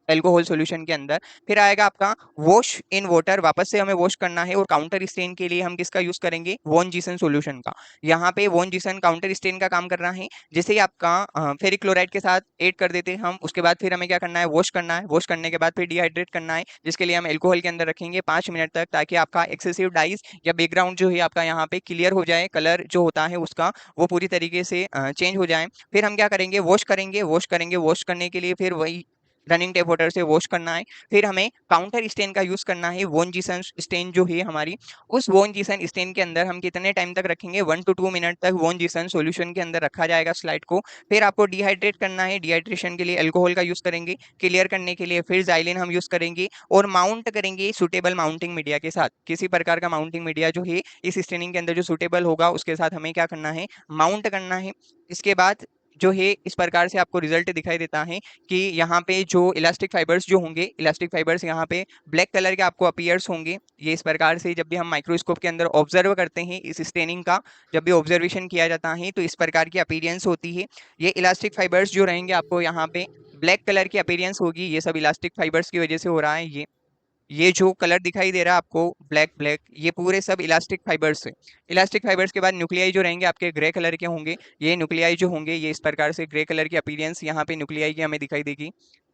एल्कोहल सॉल्यूशन के अंदर। फिर आएगा आपका वॉश इन वाटर, वापस से हमें वॉश करना है और काउंटर स्टेन के लिए हम किसका यूज करेंगे, वॉन जीसन सॉल्यूशन का। यहाँ पे वॉन जीसन काउंटर स्टेन का काम कर रहा है। जैसे ही आपका फेरिक क्लोराइड के साथ ऐड कर देते हैं हम, उसके बाद फिर हमें क्या करना है, वॉश करना है, वॉश करने के बाद फिर डिहाइड्रेट करना है, जिसके लिए हम एल्कोहल के अंदर रखेंगे 5 मिनट तक, ताकि आपका एक्सेसिव डाइज या बैकग्राउंड जो है आपका यहाँ पे क्लियर हो जाए, कलर जो होता है उसका वो पूरी तरीके से चेंज हो जाए। फिर हम क्या करेंगे, वॉश करेंगे, वॉश करेंगे, वॉश करने के लिए फिर वही रनिंग टेप वाटर से वॉश करना है। फिर हमें काउंटर स्टेन का यूज करना है। वॉन जीसन स्टेन जो है हमारी, उस वॉन जीसन स्टेन के अंदर हम कितने टाइम तक रखेंगे, 1 to 2 मिनट तक वॉन जीसन सॉल्यूशन के अंदर रखा जाएगा स्लाइड को। फिर आपको डिहाइड्रेट करना है। डिहाइड्रेशन के लिए अल्कोहल का यूज करेंगे। क्लियर करने के लिए फिर जाइलिन हम यूज करेंगे और माउंट करेंगे सुटेबल माउंटिंग मीडिया के साथ। किसी प्रकार का माउंटिंग मीडिया जो है इस स्टेनिंग के अंदर जो सुटेबल होगा उसके साथ हमें क्या करना है, माउंट करना है। इसके बाद जो है इस प्रकार से आपको रिजल्ट दिखाई देता है कि यहाँ पे जो इलास्टिक फाइबर्स जो होंगे, इलास्टिक फाइबर्स यहाँ पे ब्लैक कलर के आपको अपीयर्स होंगे। ये इस प्रकार से जब भी हम माइक्रोस्कोप के अंदर ऑब्जर्व करते हैं इस स्टेनिंग का, जब भी ऑब्जर्वेशन किया जाता है तो इस प्रकार की अपीयरेंस होती है। ये इलास्टिक फाइबर्स जो रहेंगे आपको यहाँ पे ब्लैक कलर की अपीयरेंस होगी। ये सब इलास्टिक फाइबर्स की वजह से हो रहा है। ये जो कलर दिखाई दे रहा है आपको ब्लैक ब्लैक, ये पूरे सब इलास्टिक फाइबर्स है। इलास्टिक फाइबर्स के बाद न्यूक्लियाई जो रहेंगे आपके ग्रे कलर के होंगे। ये न्यूक्लियाई जो होंगे ये इस प्रकार से ग्रे कलर की अपीयरेंस यहाँ पे न्यूक्लियाई की हमें दिखाई देगी।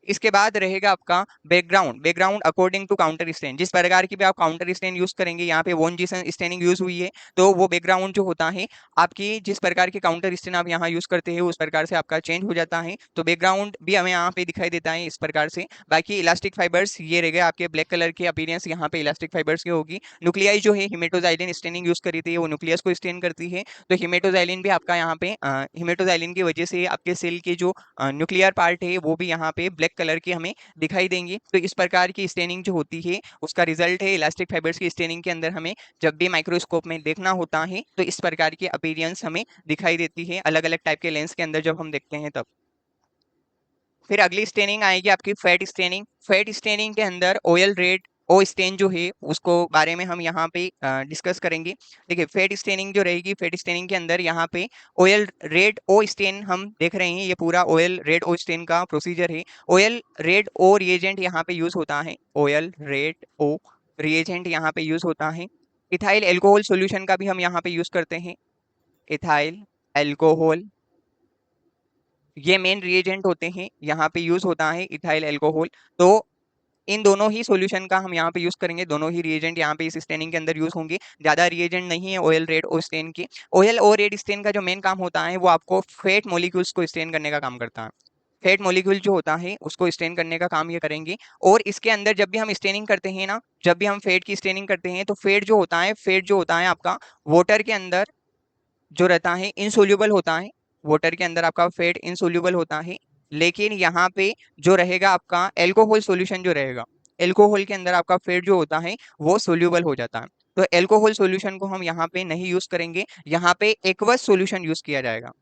इसके बाद रहेगा आपका background. Background according to counter stain, जिस प्रकार की भी आप काउंटर स्टेन यूज करेंगे, यहाँ पे वॉन जीसन स्टेनिंग यूज हुई है तो वो बैकग्राउंड जो होता है आपकी, जिस प्रकार के काउंटर स्टेन आप यहाँ यूज करते हैं उस प्रकार से आपका चेंज हो जाता है। तो बैकग्राउंड भी हमें यहाँ पे दिखाई देता है इस प्रकार से। बाकी इलास्टिक फाइबर्स ये रह गए आपके ब्लैक कलर के अपीयरेंस, यहाँ पे इलास्टिक फाइबर्स की होगी। न्यूक्लियाई जो है हिमेटोजाइलिन स्टेनिंग यूज करी थी, वो न्यूक्लियस को स्टेन करती है। तो हिमेटोजाइलिन भी आपका यहाँ पे हिमेटोजाइलिन की वजह से आपके सेल के जो न्यूक्लियर पार्ट है वो भी यहाँ पे ब्लैक कलर के हमें दिखाई देंगी। तो इस प्रकार की स्टेनिंग जो होती है उसका रिजल्ट है इलास्टिक फाइबर्स की स्टेनिंग के अंदर हमें जब भी माइक्रोस्कोप में देखना होता है तो इस प्रकार की अपीयरेंस हमें दिखाई देती है अलग अलग टाइप के लेंस के अंदर जब हम देखते हैं तब। फिर अगली स्टेनिंग आएगी आपकी फैट स्टेनिंग। फैट स्टेनिंग के अंदर ऑयल रेड ओ स्टेन जो है उसको बारे में हम यहाँ पे डिस्कस करेंगे। देखिए फैट स्टेनिंग जो रहेगी, फैट स्टेनिंग के अंदर यहाँ पे ऑयल रेड ओ स्टेन हम देख रहे हैं। ये पूरा ऑयल रेड ओ स्टेन का प्रोसीजर है। ऑयल रेड ओ रिएजेंट यहाँ पे यूज होता है। ऑयल रेड ओ रिएजेंट यहाँ पे यूज होता है। इथाइल एल्कोहल सॉल्यूशन का भी हम यहाँ पे यूज करते हैं। इथाइल एल्कोहल, ये मेन रिएजेंट होते हैं, यहाँ पे यूज होता है इथाइल एल्कोहल। तो इन दोनों ही सॉल्यूशन का हम यहाँ पे यूज करेंगे। दोनों ही रिएजेंट यहाँ पे इस स्टेनिंग के अंदर यूज होंगे। ज्यादा रिएजेंट नहीं है ऑयल रेड और स्टेन की। ऑयल और रेड स्टेन का जो मेन काम होता है वो आपको फैट मॉलिक्यूल्स को स्टेन करने का काम करता है। फैट मॉलिक्यूल जो होता है उसको स्टेन करने का काम ये करेंगे। और इसके अंदर जब भी हम स्टेनिंग करते हैं ना, जब भी हम फैट की स्टेनिंग करते हैं तो फैट जो होता है आपका वाटर के अंदर जो रहता है इनसोल्यूबल होता है। वाटर के अंदर आपका फैट इनसोल्यूबल होता है। लेकिन यहाँ पे जो रहेगा आपका एल्कोहल सॉल्यूशन जो रहेगा, एल्कोहल के अंदर आपका फैट जो होता है वो सोल्यूबल हो जाता है। तो एल्कोहल सॉल्यूशन को हम यहाँ पे नहीं यूज करेंगे, यहाँ पे एक्वस सॉल्यूशन यूज किया जाएगा।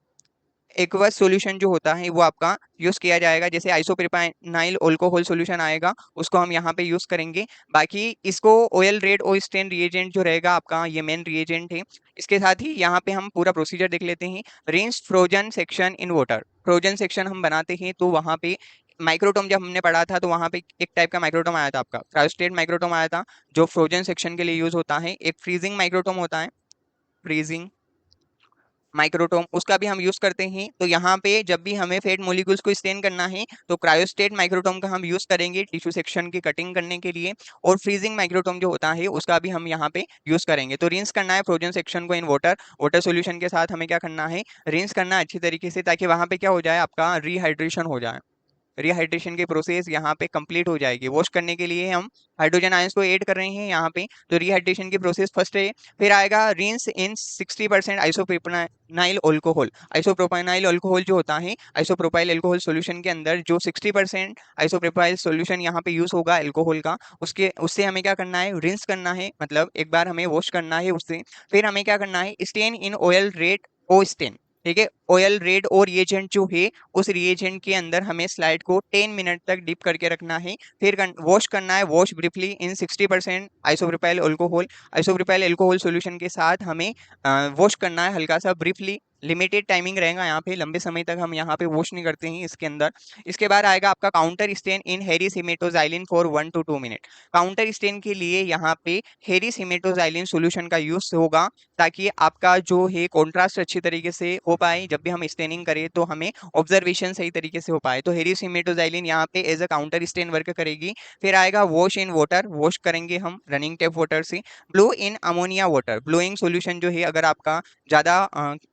एक्वस सॉल्यूशन जो होता है वो आपका यूज किया जाएगा। जैसे आइसोप्रोपाइनाइल अल्कोहल सॉल्यूशन आएगा उसको हम यहाँ पे यूज करेंगे। बाकी इसको oil red O stand reagent जो रहेगा आपका ये मेन रिएजेंट है। इसके साथ ही यहाँ पे हम पूरा प्रोसीजर देख लेते हैं। Rinse frozen section in water. Frozen section हम बनाते हैं तो वहाँ पे माइक्रोटोम जब हमने पढ़ा था तो वहाँ पे एक टाइप का माइक्रोटोम आया था आपका, क्रायोस्टेट माइक्रोटोम आया था जो फ्रोजन सेक्शन के लिए यूज होता है। एक फ्रीजिंग माइक्रोटोम होता है, फ्रीजिंग माइक्रोटोम, उसका भी हम यूज करते हैं। तो यहाँ पे जब भी हमें फैट मॉलिक्यूल्स को स्टेन करना है तो क्रायोस्टेट माइक्रोटोम का हम यूज करेंगे टिश्यू सेक्शन की कटिंग करने के लिए। और फ्रीजिंग माइक्रोटोम जो होता है उसका भी हम यहाँ पे यूज करेंगे। तो रिंस करना है फ्रोजन सेक्शन को इन वाटर, वाटर सोल्यूशन के साथ हमें क्या करना है, रिंस करना है अच्छी तरीके से, ताकि वहां पे क्या हो जाए, आपका रिहाइड्रेशन हो जाए। रिहाइड्रेशन की प्रोसेस यहाँ पे कंप्लीट हो जाएगी। वॉश करने के लिए हम हाइड्रोजन आयंस को ऐड कर रहे हैं यहाँ पे। तो रिहाइड्रेशन की प्रोसेस फर्स्ट है। फिर आएगा रिंस इन 60% आइसोप्रोपाइनाइल अल्कोहल। आइसोप्रोपाइनाइल अल्कोहल जो होता है आइसोप्रोपाइल अल्कोहल सॉल्यूशन के अंदर जो 60% आइसोप्रोपाइल सॉल्यूशन यहाँ पे यूज होगा अल्कोहल का, उसके उससे हमें क्या करना है, रिंस करना है, मतलब एक बार हमें वॉश करना है उससे। फिर हमें क्या करना है, stain in oil red O stain. ठीक है, ऑयल रेड और रिएजेंट जो है उस रिएजेंट के अंदर हमें स्लाइड को 10 मिनट तक डिप करके रखना है। फिर वॉश करना है, वॉश ब्रीफली इन 60% isopropyl alcohol. Isopropyl alcohol solution के साथ हमें वॉश करना है हल्का सा ब्रीफली। लिमिटेड टाइमिंग रहेगा यहाँ पे, लंबे समय तक हम यहाँ पे वॉश नहीं करते हैं इसके अंदर। इसके बाद आएगा आपका counter stain in Harris hematoxylin for 1 to 2 minute. Counter stain के लिए यहाँ पे हेरिस हिमेटोजाइलिन सॉल्यूशन का यूज होगा ताकि आपका जो है कॉन्ट्रास्ट अच्छी तरीके से हो पाए। जब जब भी हम स्टेनिंग करें तो हमें ऑब्जर्वेशन सही तरीके से हो पाए। तो हेरिस हिमेटोजाइलिन यहाँ पे as a counter stain work करेगी। फिर आएगा वॉश इन वाटर, वॉश करेंगे हम रनिंग टैप वाटर से। Blue in ammonia water, blueing solution जो है अगर आपका ज़्यादा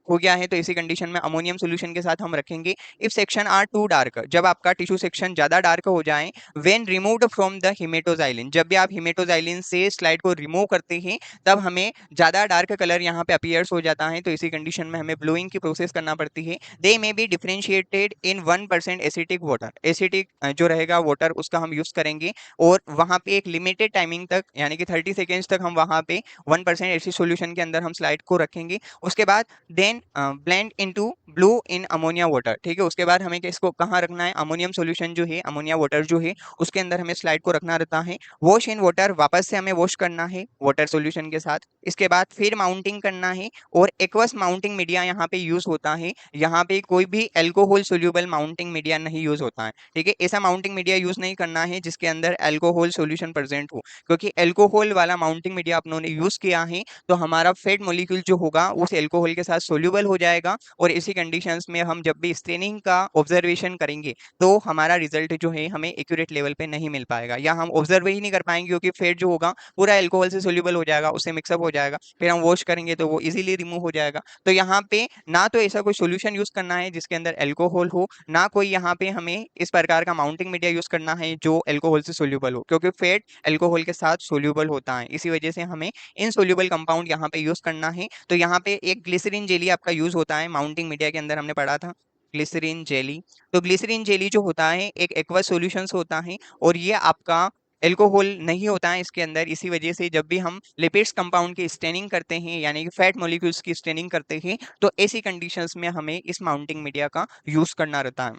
हो गया है तो इसी कंडीशन में अमोनियम सोल्यूशन के साथ हम रखेंगे। If section are too dark, जब आपका टिश्यू सेक्शन ज़्यादा डार्क हो जाए। When removed from the haematoxylin, जब भी आप हिमेटोजाइलिन से स्लाइड को रिमूव करते हैं तब हमें ज़्यादा डार्क कलर यहाँ पे अपीयर्स हो जाता है, तो इसी कंडीशन में हमें ब्लोइंग की प्रोसेस करना पड़ती है। They may be differentiated in 1% acetic water, acetic जो रहेगा वाटर उसका हम यूज करेंगे और वहां पे एक लिमिटेड टाइमिंग तक यानी कि 30 सेकेंड्स तक हम वहां पे 1% एसिड सॉल्यूशन के अंदर हम स्लाइड को रखेंगे। उसके बाद then blend into blue in ammonia water, ठीक है। उसके बाद हमें इसको कहाँ रखना है, अमोनियम सॉल्यूशन जो है, अमोनिया वाटर जो है उसके अंदर हमें स्लाइड को रखना रहता है। वॉश इन वाटर, वापस से हमें वॉश करना है वाटर सॉल्यूशन के साथ। इसके बाद फिर माउंटिंग करना है और एक्वस माउंटिंग मीडिया यहाँ पे यूज होता है। यहाँ पे कोई भी एल्कोहल सोल्यूबल माउंटिंग मीडिया नहीं यूज होता है, ठीक है। ऐसा माउंटिंग मीडिया यूज नहीं करना है जिसके अंदर एल्कोहल सॉल्यूशन प्रेजेंट हो, क्योंकि एल्कोहल वाला माउंटिंग मीडिया अपनों ने यूज किया है तो हमारा फेट मॉलिक्यूल जो होगा उस एल्कोहल के साथ सोल्यूबल हो जाएगा और इसी कंडीशंस में हम जब भी स्टेनिंग का ऑब्जर्वेशन करेंगे तो हमारा रिजल्ट जो है हमें एक्यूरेट लेवल पे नहीं मिल पाएगा, या हम ऑब्जर्व ही नहीं कर पाएंगे क्योंकि फेट जो होगा पूरा एल्कोहल से सोल्यूबल हो जाएगा, उससे मिक्सअप हो जाएगा। फिर हम वॉश करेंगे तो वो इजीली रिमूव हो जाएगा। तो यहाँ पे ना तो ऐसा कोई सोल्यूशन यूज करना है जिसके अंदर एल्कोहल हो, ना कोई यहाँ पे हमें इस प्रकार का माउंटिंग मीडिया यूज करना है जो एल्कोहल से सोल्यूबल हो, क्योंकि फेट एल्कोहल के साथ सोल्यूबल होता है। इसी वजह से हमें इनसोल्यूबल कंपाउंड यहाँ पे यूज करना है। तो यहाँ पे एक ग्लिसरीन जेली आपका यूज होता है, माउंटिंग मीडिया के अंदर हमने पढ़ा था ग्लिसरीन जेली। तो ग्लिसरीन जेली जो होता है एक एक्वस सॉल्यूशंस होता है और ये आपका एल्कोहल नहीं होता है इसके अंदर। इसी वजह से जब भी हम लिपिड्स कंपाउंड की स्टेनिंग करते हैं यानी कि फैट मॉलिक्यूल्स की स्टेनिंग करते हैं तो ऐसी कंडीशंस में हमें इस माउंटिंग मीडिया का यूज करना रहता है।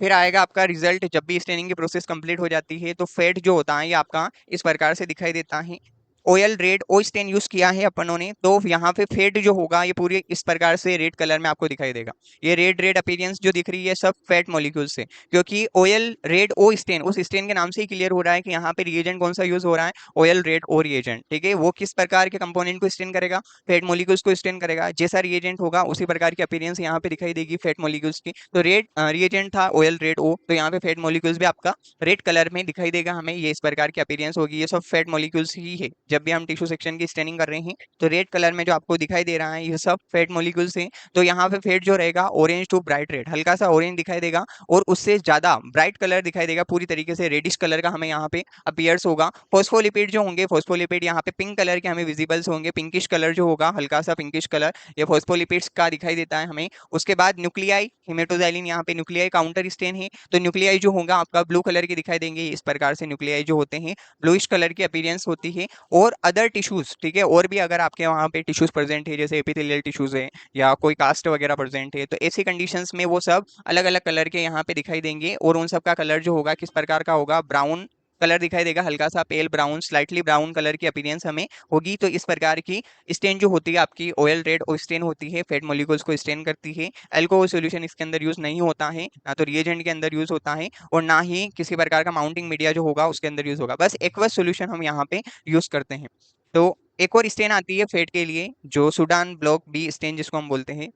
फिर आएगा आपका रिजल्ट, जब भी स्टेनिंग की प्रोसेस कंप्लीट हो जाती है तो फेट जो होता है ये आपका इस प्रकार से दिखाई देता है। Oil red O stain use किया है अपनों ने, तो यहाँ पे फेट जो होगा ये पूरी इस प्रकार से रेड कलर में आपको दिखाई देगा। ये रेड रेड अपीयरेंस जो दिख रही है सब फैट मॉलिक्यूल से, क्योंकि ऑयल रेड ओ स्टेन, उस स्टेन के नाम से ही क्लियर हो रहा है कि यहाँ पे रिएजेंट कौन सा यूज हो रहा है, ऑयल रेड ओ रिएजेंट, ठीक है। वो किस प्रकार के कंपोनेंट को स्टेन करेगा, फैट मॉलिक्यूल्स को स्टेन करेगा। जैसा रिएजेंट होगा उसी प्रकार की अपीयरेंस यहाँ पे दिखाई देगी फैट मॉलिक्यूल्स की। तो रेड रिएजेंट था ऑयल रेड ओ, तो यहाँ पे फैट मॉलिक्यूल्स भी आपका रेड कलर में दिखाई देगा हमें, ये इस प्रकार की अपीयरेंस होगी। ये सब फैट मॉलिक्यूल्स ही है। जब भी हम टिश्यू सेक्शन की स्टेनिंग कर रहे हैं तो रेड कलर में जो आपको दिखाई दे रहा है ये सब फैट मॉलिक्यूल्स हैं। तो यहाँ पे फैट जो रहेगा ऑरेंज टू ब्राइट रेड, हल्का सा ऑरेंज दिखाई देगा और उससे ज्यादा ब्राइट कलर दिखाई देगा, पूरी तरीके से रेडिश कलर का हमें यहाँ पे अपीयर्स होगा। फॉस्फोलिपिड जो होंगे, फॉस्फोलिपिड यहाँ पे पिंक कलर के हमें विजिबल्स होंगे, पिंकिश कलर जो होगा, हल्का सा पिंकिश कलर ये फॉस्फोलिपिड्स का दिखाई देता है हमें। उसके बाद न्यूक्लियाई, हिमेटोजाइलिन यहाँ पे न्यूक्लियाई काउंटर स्टेन है, तो न्यूक्लियाई जो होगा आपका ब्लू कलर के दिखाई देंगे। इस प्रकार से न्यूक्लियाई जो होते हैं ब्लूइश कलर की अपीयरेंस होती है। और अदर टिश्यूज, ठीक है, और भी अगर आपके वहाँ पे टिश्यूज प्रेजेंट है जैसे एपिथेलियल टिश्यूज है या कोई कास्ट वगैरह प्रेजेंट है, तो ऐसी कंडीशंस में वो सब अलग अलग कलर के यहाँ पे दिखाई देंगे और उन सब का कलर जो होगा किस प्रकार का होगा, ब्राउन कलर दिखाई देगा, हल्का सा पेल ब्राउन, स्लाइटली ब्राउन कलर की अपीयरेंस हमें होगी। तो इस प्रकार की स्टेन जो होती है आपकी ऑयल रेड ओ स्टेन होती है, फैट मॉलिक्यूल्स को स्टेन करती है। अल्कोहल सॉल्यूशन इसके अंदर यूज नहीं होता है, ना तो रिएजेंट के अंदर यूज होता है और ना ही किसी प्रकार का माउंटिंग मीडिया जो होगा उसके अंदर यूज होगा, बस एक्वस सॉल्यूशन हम यहाँ पे यूज करते हैं। तो एक और स्टेन आती है फेट के लिए जो सूडान ब्लॉक बी स्टेन जिसको हम बोलते हैं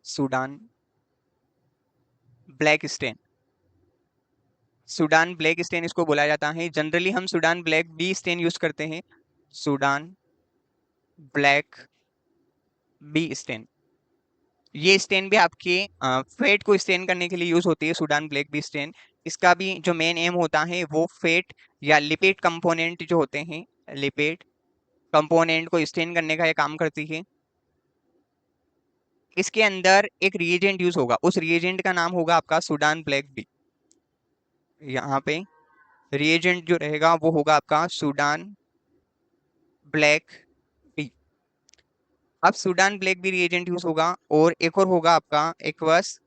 Sudan black stain. Sudan black stain इसको बोला जाता है। जनरली हम Sudan black B stain use करते हैं, सूडान ब्लैक बी स्टेन। ये स्टेन भी आपके फेट को स्टेन करने के लिए यूज होती है, सूडान ब्लैक बी स्टेन। इसका भी जो मेन एम होता है वो फेट या लिपिड कंपोनेंट जो होते हैं, लिपिड कंपोनेंट को स्टेन करने का ये काम करती है। इसके अंदर एक रिएजेंट यूज होगा, उस रिएजेंट का नाम होगा आपका सूडान ब्लैक बी। यहाँ पे रिएजेंट जो रहेगा वो होगा आपका सूडान ब्लैक बी। अब Sudan black B reagent use होगा और एक और होगा आपका एक्वस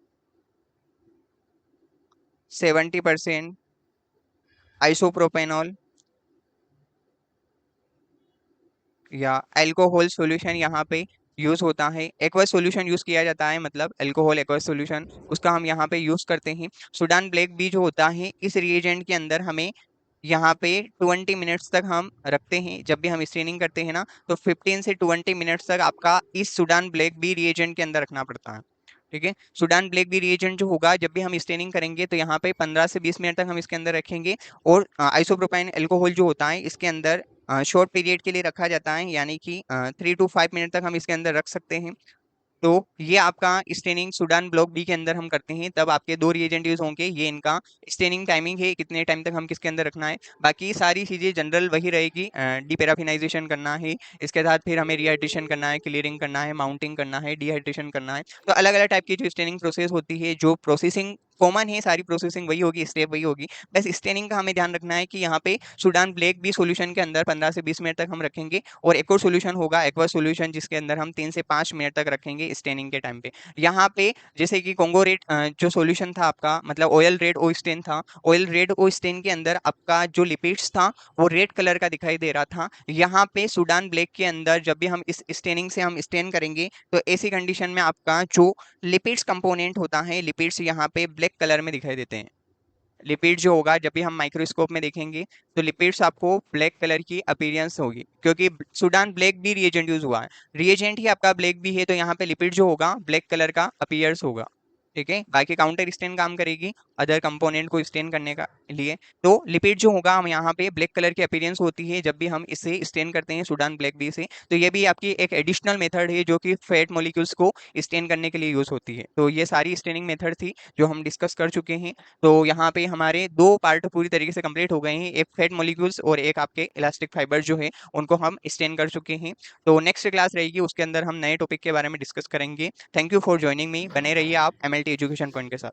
70% आइसोप्रोपेनॉल या अल्कोहल सॉल्यूशन यहाँ पे यूज होता है। एक्वस सॉल्यूशन यूज किया जाता है, मतलब अल्कोहल एक्वस सॉल्यूशन उसका हम यहाँ पे यूज करते हैं। सूडान ब्लैक बी जो होता है इस रिएजेंट के अंदर हमें यहाँ पे 20 मिनट्स तक हम रखते हैं। जब भी हम स्टेनिंग करते हैं ना, तो 15 से 20 मिनट्स तक आपका इस सूडान ब्लैक बी रिएजेंट के अंदर रखना पड़ता है। ठीक है, सूडान ब्लैक बी रिएजेंट जो होगा, जब भी हम स्टेनिंग करेंगे तो यहाँ पे 15 से 20 मिनट तक हम इसके अंदर रखेंगे। और आइसोप्रोपाइन अल्कोहल जो होता है इसके अंदर शॉर्ट पीरियड के लिए रखा जाता है, यानी कि 3 to 5 मिनट तक हम इसके अंदर रख सकते हैं। तो ये आपका स्टेनिंग सूडान ब्लॉक बी के अंदर हम करते हैं, तब आपके दो रिएजेंट यूज होंगे। ये इनका स्टेनिंग टाइमिंग है, कितने टाइम तक हम किसके अंदर रखना है। बाकी सारी चीजें जनरल वही रहेगी। डीपेराफिनाइजेशन करना है, इसके साथ फिर हमें रिहाइड्रेशन करना है, क्लियरिंग करना है, माउंटिंग करना है, डिहाइड्रेशन करना है। तो अलग अलग टाइप की जो स्टेनिंग प्रोसेस होती है, जो प्रोसेसिंग कॉमन है, सारी प्रोसेसिंग वही होगी, स्टेप वही होगी। बस स्टेनिंग का हमें ध्यान रखना है कि यहाँ पे सूडान ब्लैक भी सॉल्यूशन के अंदर 15 से 20 मिनट तक हम रखेंगे। और एक और सोल्यूशन होगा, एक्वा सोल्यूशन, जिसके अंदर हम 3 से 5 मिनट तक रखेंगे स्टेनिंग के टाइम पे। यहाँ पे जैसे कि कोंगो रेड जो सॉल्यूशन था आपका, मतलब ऑयल रेड ओ स्टेन था, ऑयल रेड ओ स्टेन के अंदर आपका जो लिपिड्स था वो रेड कलर का दिखाई दे रहा था। यहाँ पे सूडान ब्लैक के अंदर जब भी हम इस स्टेनिंग से हम स्टेन करेंगे, तो ऐसी कंडीशन में आपका जो लिपिड्स कंपोनेंट होता है, लिपिड्स यहाँ पे ब्लैक कलर में दिखाई देते हैं। लिपिड जो होगा, जब भी हम माइक्रोस्कोप में देखेंगे तो लिपिड्स आपको ब्लैक कलर की अपीयरेंस होगी, क्योंकि सूडान ब्लैक भी रिएजेंट यूज हुआ है। रिएजेंट ही आपका ब्लैक भी है, तो यहाँ पे लिपिड जो होगा ब्लैक कलर का अपीयर्स होगा। ठीक है, बाकी काउंटर स्टेन काम करेगी अदर कंपोनेंट को स्टेन करने का लिए। तो लिपिड जो होगा हम यहाँ पे ब्लैक कलर की अपीयरेंस होती है जब भी हम इसे स्टेन करते हैं सूडान ब्लैक बी से। तो ये भी आपकी एक एडिशनल मेथड है जो कि फैट मॉलिक्यूल्स को स्टेन करने के लिए यूज होती है। तो ये सारी स्टेनिंग मेथड थी जो हम डिस्कस कर चुके हैं। तो यहाँ पे हमारे दो पार्ट पूरी तरीके से कंप्लीट हो गए हैं, एक फैट मॉलिक्यूल्स और एक आपके इलास्टिक फाइबर जो है उनको हम स्टेन कर चुके हैं। तो नेक्स्ट क्लास रहेगी, उसके अंदर हम नए टॉपिक के बारे में डिस्कस करेंगे। Thank you for joining me. बने रहिए आप एमएलटी एजुकेशन पॉइंट के साथ।